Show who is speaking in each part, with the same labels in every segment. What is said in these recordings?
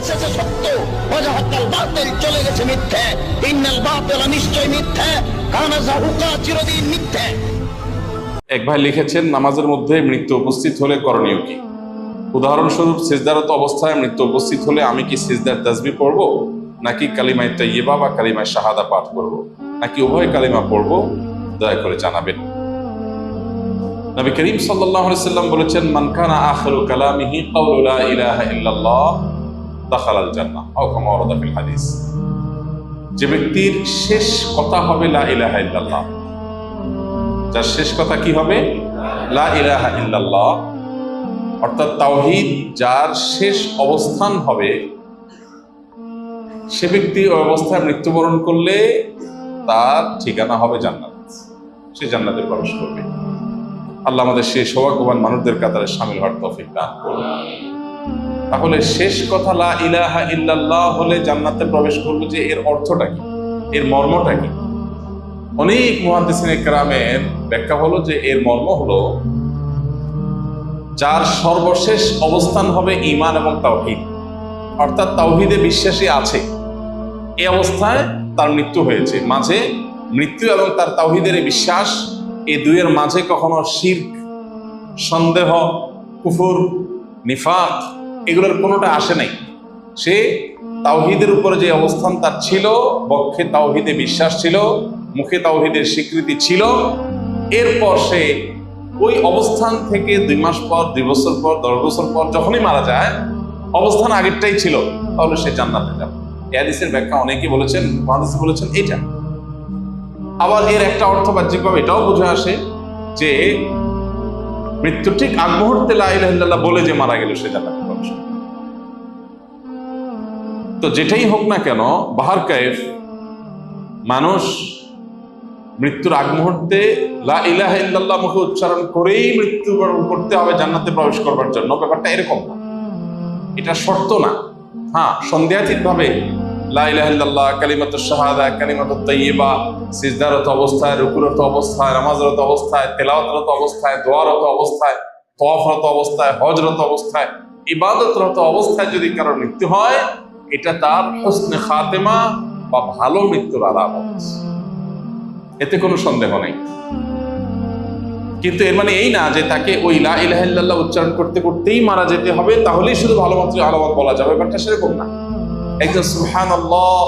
Speaker 1: এসেছে সত্য, ওয়াজাহাকাল বাতিল চলে গেছে মিথ্যে। ইন্নাল বাতিলা নিশ্চয় মিথ্যে, কানা যাহুকা চিরদিন মিথ্যে।
Speaker 2: এক ভাই লিখেছেন, নামাজের মধ্যে মৃত্যু উপস্থিত হলে করণীয় কি? উদাহরণস্বরূপ সিজদারত অবস্থায় মৃত্যু উপস্থিত হলে আমি কি সিজদার তাসবিহ পড়ব, নাকি কালিমায়ে তাইয়্যিবা বা কালিমায়ে শাহাদা পাঠ করব, নাকি উভয় কালিমা পড়ব? দয়া করে জানাবেন। নবী করিম সাল্লাল্লাহু আলাইহি সাল্লাম বলেছেন, মান কানা আখিরু কালামিহি কাউলু লা ইলাহা ইল্লাল্লাহ দাখালাল জান্নাহ, আও কামা ওয়ারাদা ফিল হাদিস। যে ব্যক্তির শেষ কথা হবে লা ইলাহা ইল্লাল্লাহ, যার শেষ কথা কি হবে? লা ইলাহা ইল্লাল্লাহ, অর্থাৎ তাওহীদ যার শেষ অবস্থান হবে, সে ব্যক্তি ওই অবস্থায় মৃত্যুবরণ করলে তার ঠিকানা হবে জান্নাত, সে জান্নাতে প্রবেশ করবে। আল্লাহ আমাদের সেই সৌভাগ্যবান মানুষদের কাতারে শামিল হওয়ার তৌফিক দান করুন। তাহলে শেষ কথা লা ইলাহা ইল্লাল্লাহ হলে জান্নাতে প্রবেশ করবে, যে এর অর্থটা কি, এর মর্মটা কি? অনেক মুহাদ্দিসিনে কেরামের ব্যাখ্যা হলো যে এর মর্ম হলো, যার সর্বশেষ অবস্থান হবে ঈমান এবং তাওহীদ, অর্থাৎ তাওহীদে বিশ্বাসী আছে, এই অবস্থায় তার মৃত্যু হয়েছে। মাঝে মৃত্যু এবং তার তাওহীদের বিশ্বাস, এই দুইয়ের মাঝে কখনো শিরক, সন্দেহ, কুফর, নিফাক এগুলোর কোনোটা আসে নাই। সে তাওহীদের উপরে যে অবস্থান তার ছিল, বক্ষে তাওহীদে বিশ্বাস ছিল, মুখে তাওহীদের স্বীকৃতি ছিল, এরপর সে ওই অবস্থান থেকে 2 মাস পর, 2 বছর পর, 10 বছর পর যখনই মারা যায়, অবস্থান আগেরটাই ছিল, তাহলে সে জান্নাতে যাবে। এই হাদিসের ব্যাখ্যা অনেকেই বলেছেন, মুহাদ্দিস বলেছেন এটা। আবার এর একটা অর্থ বাহ্যিকভাবে এটাও বোঝা আসে যে মৃত্যু ঠিক আগ মুহূর্তে লা ইলাহা ইল্লাল্লাহ বলে যে মারা গেল, সে জান্নাতে প্রবেশ করবে। তো যেটাই হোক না কেন, বাহার কায়েফ মানুষ মৃত্যুর আগ মুহূর্তে লা ইলাহা ইল্লাল্লাহ মুখে উচ্চারণ করেই মৃত্যুবরণ করতে হবে জান্নাতে প্রবেশ করবার জন্য, ব্যাপারটা এরকম না, এটা শর্ত না। হ্যাঁ, সন্দেহাতীত ভাবে লা ইলাহা ইল্লাল্লাহ, কালিমাতুশ শাহাদা, কালিমাতুত তাইয়্যিবা সিজদারত অবস্থায়, রুকুরত অবস্থায়, নামাজরত অবস্থায়, তেলাওয়াতরত অবস্থায়, দোয়ারত অবস্থায়, তওয়াফরত অবস্থায়, হজরত অবস্থায়, ইবাদতরত অবস্থায় যদি কারোর মৃত্যু হয়, এটা তার হুসনে খাতেমা বা ভালো মৃত্যুর আলামত, এতে কোনো সন্দেহ নেই। কিন্তু এর মানে এই না যে তাকে ওই লা ইলাহা ইল্লাল্লাহ উচ্চারণ করতে করতেই মারা যেতে হবে, তাহলেই শুধু ভালো মৃত্যুর আলামত বলা যাবে, ব্যাপারটা সেরকম না। একজন সুবহানাল্লাহ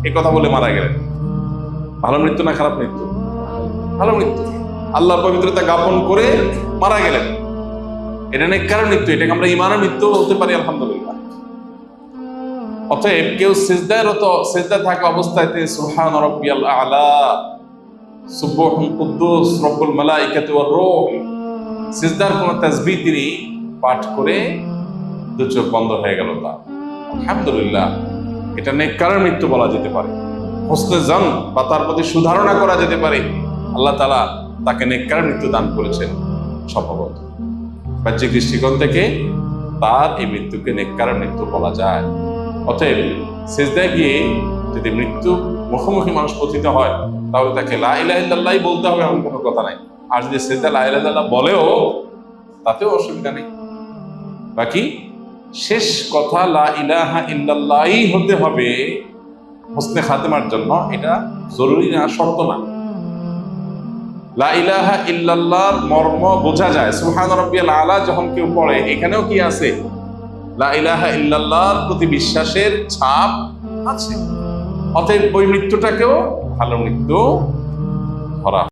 Speaker 2: এই কথা বলে মারা গেলেন, ভালো মৃত্যু না খারাপ মৃত্যু? ভালো মৃত্যু। আল্লাহর পবিত্রতা জ্ঞাপন করে মারা গেলেন, এটা নেককার মৃত্যু, এটাকে আমরা ঈমানের মৃত্যু বলতে পারি, আলহামদুলিল্লাহ। অতএব কেউ সিজদায় থাকা অবস্থায় সুবহান রাব্বিয়াল আ'লা, সুবহুন কুদ্দুস রব্বুল মালাইকাতি ওয়ার রূহ, সিজদার কোন তাসবিহ তিনি পাঠ করে 2 চোখ বন্ধ হয়ে গেল, তা আলহামদুলিল্লাহ, এটা নেককারের মৃত্যু বলা যেতে পারে। হুসনে জান বা তার প্রতি সুধারণা করা যেতে পারে, আল্লাহ তাআলা তাকে নেককারের মৃত্যু দান করেছেন সম্ভবত। বাহ্যিক দৃষ্টিকোণ থেকে তার এই মৃত্যুকে নেককারের মৃত্যু বলা যায়। অতএব সিজদায় গিয়ে যদি মৃত্যু মুখোমুখি মানুষ পতিত হয়, তাহলে তাকে লা ইলাহা ইল্লাল্লাহ বলতে হবে, এমন কোনো কথা নাই। আর যদি সিজদায় লা ইলাহা ইল্লাল্লাহ বলেও, তাতেও অসুবিধা নেই। বাকি শেষ কথা লা ইলাহা ইল্লাল্লাহই হতে হবে হুসনে খাতেমার জন্য, এটা জরুরি না, শর্ত না। লা ইলাহা ইল্লাল্লাহর মর্ম বোঝা যায়। সুবহান রাব্বিয়াল আ'লা যখন কেউ পড়ে, এখানেও কি আছে? লা ইলাহা ইল্লাল্লাহর প্রতি বিশ্বাসের ছাপ আছে। অতএব ওই মৃত্যুটাকেও ভালো মৃত্যু ধরা